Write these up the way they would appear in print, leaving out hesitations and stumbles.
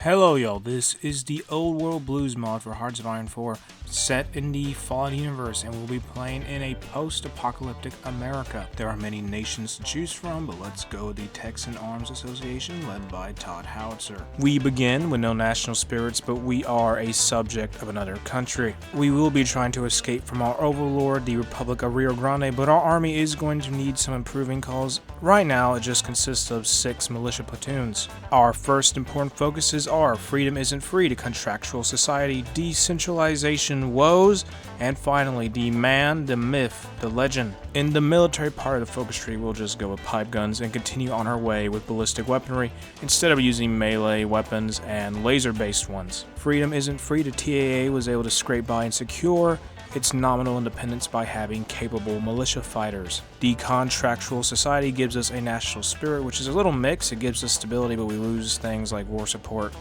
Hello y'all, this is the Old World Blues mod for Hearts of Iron 4, set in the Fallen universe, and we'll be playing in a post-apocalyptic America. There are many nations to choose from, but let's go with the Texan Arms Association led by Todd Howitzer. We begin with no national spirits, but we are a subject of another country. We will be trying to escape from our overlord, the Republic of Rio Grande, but our army is going to need some improving cause. Right now, it just consists of 6 militia platoons. Our first important focuses are freedom isn't free to contractual society, decentralization woes, and finally the man, the myth, the legend. In the military part of the focus tree, we'll just go with pipe guns and continue on our way with ballistic weaponry instead of using melee weapons and laser-based ones. Freedom isn't free to TAA was able to scrape by and secure its nominal independence by having capable militia fighters. The contractual society gives us a national spirit, which is a little mix. It gives us stability, but we lose things like war support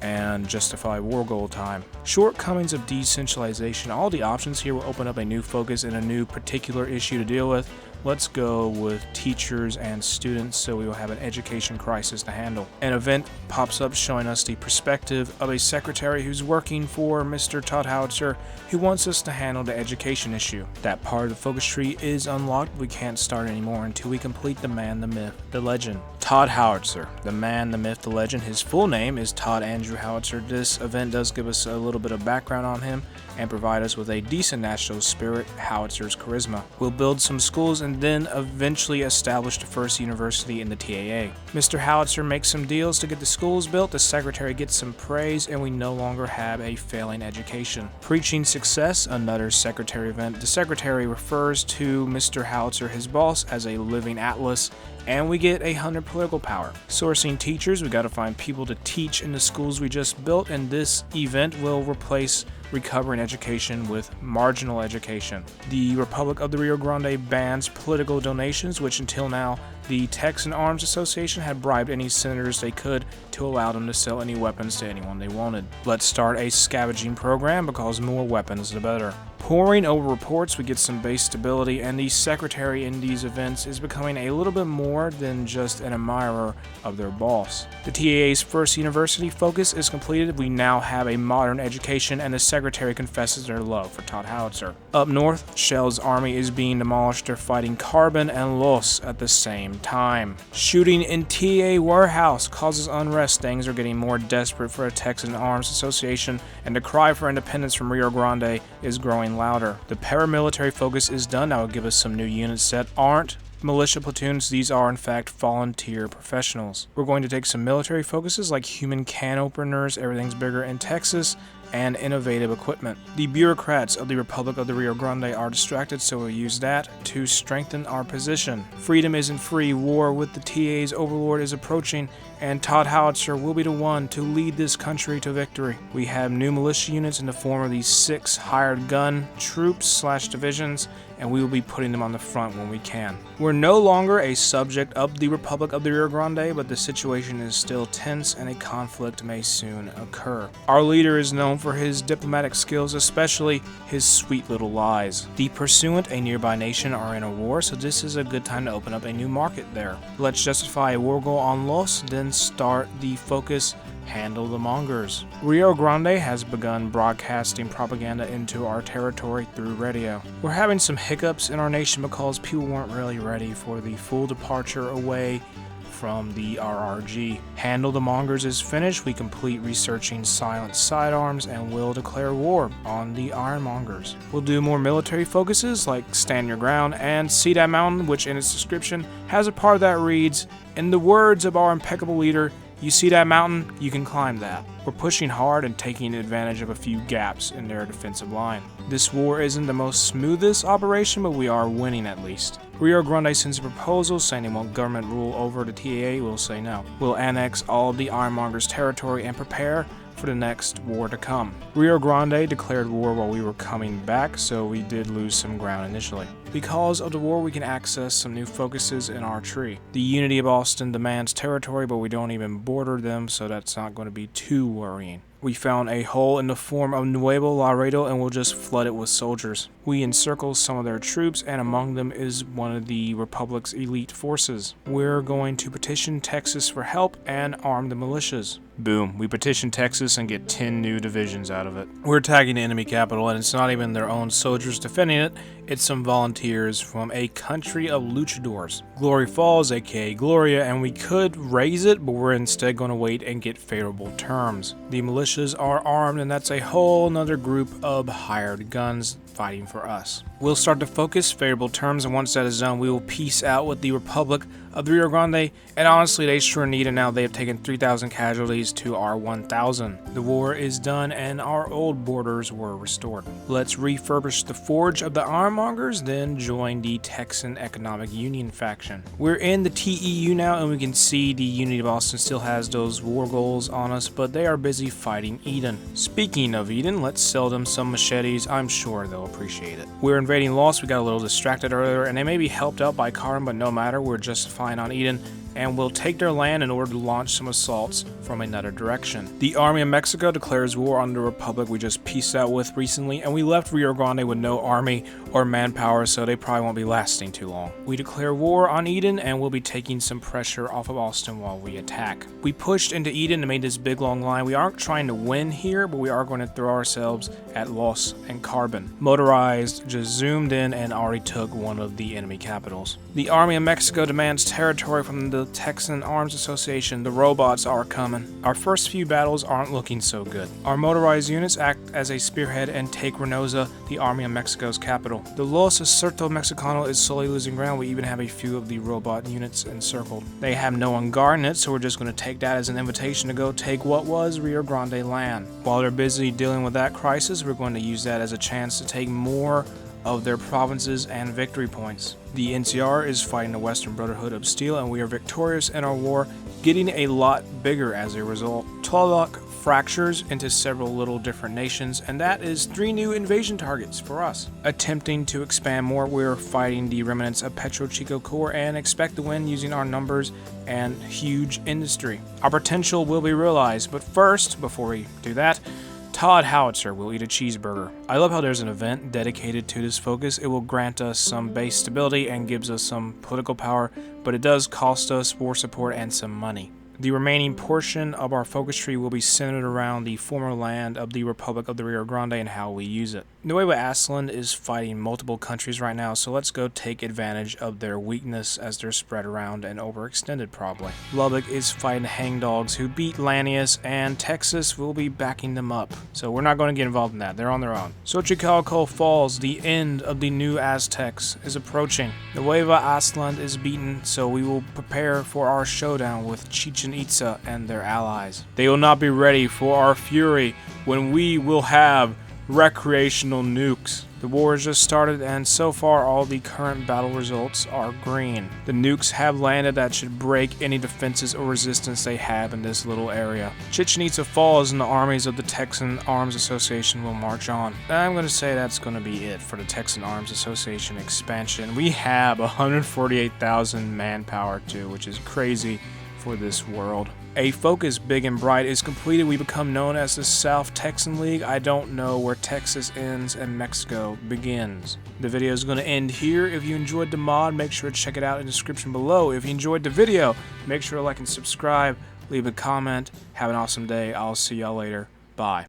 and justify war goal time. Shortcomings of decentralization. All the options here will open up a new focus and a new particular issue to deal with. Let's go with teachers and students, so we will have an education crisis to handle. An event pops up showing us the perspective of a secretary who's working for Mr. Todd Howitzer, who wants us to handle the education issue. That part of the focus tree is unlocked. We can't start anymore until we complete the man, the myth, the legend. Todd Howitzer, the man, the myth, the legend. His full name is Todd Andrew Howitzer. This event does give us a little bit of background on him and provide us with a decent national spirit, Howitzer's charisma. We'll build some schools and then eventually establish the first university in the TAA. Mr. Howitzer makes some deals to get the schools built, the secretary gets some praise, and we no longer have a failing education. Preaching success, another secretary event. The secretary refers to Mr. Howitzer, his boss, as a living atlas, and we get 100 political power. Sourcing teachers, we gotta find people to teach in the schools we just built, and this event will replace recovering education with marginal education. The Republic of the Rio Grande bans political donations, which until now the Texan Arms Association had bribed any senators they could to allow them to sell any weapons to anyone they wanted. Let's start a scavenging program, because more weapons the better. Poring over reports, we get some base stability, and the secretary in these events is becoming a little bit more than just an admirer of their boss. The TAA's first university focus is completed. We now have a modern education, and the secretary confesses their love for Todd Howitzer. Up north, Shell's army is being demolished. They're fighting Carbon and Los at the same time. Shooting in TAA warehouse causes unrest. Things are getting more desperate for a Texan Arms Association, and the cry for independence from Rio Grande is growing louder. The paramilitary focus is done. That will give us some new units that aren't militia platoons. These are in fact volunteer professionals. We're going to take some military focuses like human can openers, everything's bigger in Texas, and innovative equipment. The bureaucrats of the Republic of the Rio Grande are distracted, so we'll use that to strengthen our position. Freedom isn't free. War with the TA's overlord is approaching, and Todd Howitzer will be the one to lead this country to victory. We have new militia units in the form of these 6 hired gun troops/divisions, and we will be putting them on the front when we can. We're no longer a subject of the Republic of the Rio Grande, but the situation is still tense and a conflict may soon occur. Our leader is known for his diplomatic skills, especially his sweet little lies. The pursuant, a nearby nation, are in a war, so this is a good time to open up a new market there. Let's justify a war goal on Los, then start the focus, handle the mongers. Rio Grande has begun broadcasting propaganda into our territory through radio. We're having some hiccups in our nation because people weren't really ready for the full departure away from the RRG. Handle the mongers is finished. We complete researching silent sidearms and will declare war on the ironmongers. We'll do more military focuses like stand your ground and see that mountain, which in its description has a part that reads, in the words of our impeccable leader, you see that mountain, you can climb that. We're pushing hard and taking advantage of a few gaps in their defensive line. This war isn't the most smoothest operation, but we are winning at least. Rio Grande sends a proposal saying they want government rule over the TAA. We'll say no. We'll annex all of the ironmongers' territory and prepare for the next war to come. Rio Grande declared war while we were coming back, so we did lose some ground initially. Because of the war, we can access some new focuses in our tree. The Unity of Austin demands territory, but we don't even border them, so that's not going to be too worrying. We found a hole in the form of Nuevo Laredo and we'll just flood it with soldiers. We encircle some of their troops and among them is one of the Republic's elite forces. We're going to petition Texas for help and arm the militias. Boom, we petition Texas and get 10 new divisions out of it. We're attacking the enemy capital and it's not even their own soldiers defending it, it's some volunteers from a country of luchadors. Glory Falls, aka Gloria, and we could raise it, but we're instead going to wait and get favorable terms. The militias are armed and that's a whole nother group of hired guns fighting for us. We'll start to focus favorable terms, and once that is done, we will peace out with the Republic of the Rio Grande, and honestly, they sure need it now. They have taken 3,000 casualties to our 1,000. The war is done, and our old borders were restored. Let's refurbish the Forge of the Ironmongers, then join the Texan Economic Union faction. We're in the TEU now, and we can see the Unity of Austin still has those war goals on us, but they are busy fighting Eden. Speaking of Eden, let's sell them some machetes. I'm sure they'll appreciate it. We're invading Lost. We got a little distracted earlier, and they may be helped out by Carbon, but no matter, we're justified on Eden, and we'll take their land in order to launch some assaults from another direction. The Army of Mexico declares war on the Republic we just peaced out with recently, and we left Rio Grande with no army or manpower, so they probably won't be lasting too long. We declare war on Eden, and we'll be taking some pressure off of Austin while we attack. We pushed into Eden and made this big long line. We aren't trying to win here, but we are going to throw ourselves at Loss and Carbon. Motorized just zoomed in and already took one of the enemy capitals. The Army of Mexico demands territory from the Texan Arms Association. The robots are coming. Our first few battles aren't looking so good. Our motorized units act as a spearhead and take Reynosa, the Army of Mexico's capital. The Los Acerto Mexicano is slowly losing ground. We even have a few of the robot units encircled. They have no one guarding it, so we're just going to take that as an invitation to go take what was Rio Grande land. While they're busy dealing with that crisis, we're going to use that as a chance to take more of their provinces and victory points. The NCR is fighting the Western Brotherhood of Steel, and we are victorious in our war, getting a lot bigger as a result. Tlaloc fractures into several little different nations, and that is 3 new invasion targets for us. Attempting to expand more, we're fighting the remnants of Petro Chico Corps and expect to win using our numbers and huge industry. Our potential will be realized, but first, before we do that, Todd Howitzer will eat a cheeseburger. I love how there's an event dedicated to this focus. It will grant us some base stability and gives us some political power, but it does cost us war support and some money. The remaining portion of our focus tree will be centered around the former land of the Republic of the Rio Grande and how we use it. Nueva Aslan is fighting multiple countries right now, so let's go take advantage of their weakness as they're spread around and overextended probably. Lubbock is fighting hangdogs who beat Lanius, and Texas will be backing them up. So we're not going to get involved in that, they're on their own. Xochicalco Falls, the end of the new Aztecs, is approaching. Nueva Aslan is beaten, so we will prepare for our showdown with Chichen Itza and their allies. They will not be ready for our fury when we will have recreational nukes. The war has just started, and so far all the current battle results are green. The nukes have landed that should break any defenses or resistance they have in this little area. Chichen Itza falls and the armies of the Texan Arms Association will march on. I'm going to say that's going to be it for the Texan Arms Association expansion. We have 148,000 manpower too, which is crazy for this world. A focus big and bright is completed. We become known as the South Texan League. I don't know where Texas ends and Mexico begins. The video is going to end here. If you enjoyed the mod, make sure to check it out in the description below. If you enjoyed the video, make sure to like and subscribe, leave a comment. Have an awesome day. I'll see y'all later. Bye.